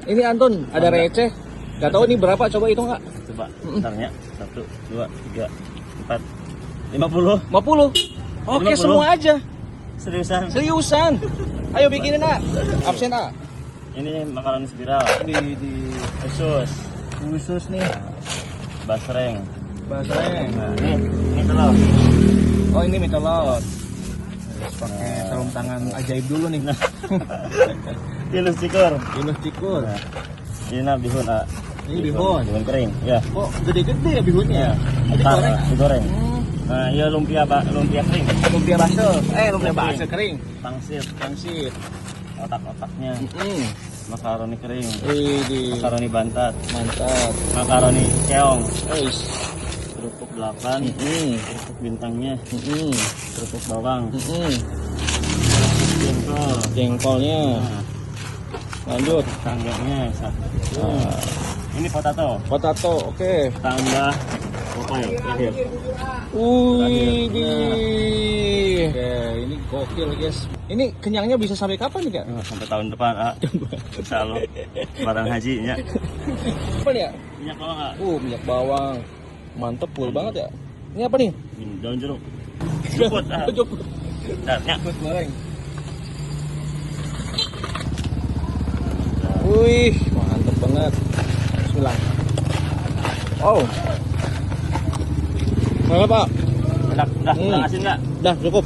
Ini Anton, ada receh. Gak tahu ini berapa, coba hitung nggak? Coba, bentarnya. 1, 2, 3, 4, 50. 50. Oke, 50. semua aja. Seriusan? Seriusan. Ayo bikinin, A. Absen, A. Ini makaroni spiral. Di Khusus. khusus nih. Basreng. Basreng. Nah, ini telur. Oh, ini mie telur. Harus pakai sarung tangan ajaib dulu nih. Ilus cikur. Ilus cikur. Nah, ini bihun, A. Ini bihun. Bihun kering, ya. Kok gede-gede ya bihunnya? Ini Entar, goreng. digoreng. Nah, iya lumpia kering. Lumpia bakso. Lumpia bakso kering. Pangsit, Pangsit. otak-otaknya. Mm. Makaroni kering. Widih. Makaroni bantat. Mantap. Makaroni keong. Eish. Kerupuk 8. Kerupuk bintangnya. Kerupuk bawang. Jengkol. Jengkolnya. Nah, Lanjut. tangganya satu. Ah. Ini potato. Potato, oke. Tambah pokoknya terakhir. Widih. Oke, ini gokil guys. Ini kenyangnya bisa sampai kapan nih kak? Sampai tahun depan, insya Allah. Barang hajinya. Apa nih ya? Minyak bawang, A. Minyak bawang. Mantep, full banget ya. Ini apa nih? Ini daun jeruk. Jeput, A. Jeput. Darnya. Jeput goreng. Wih, mantep banget. Bismillah. Oh. Mana Pak? Udah asin nggak? Dah cukup.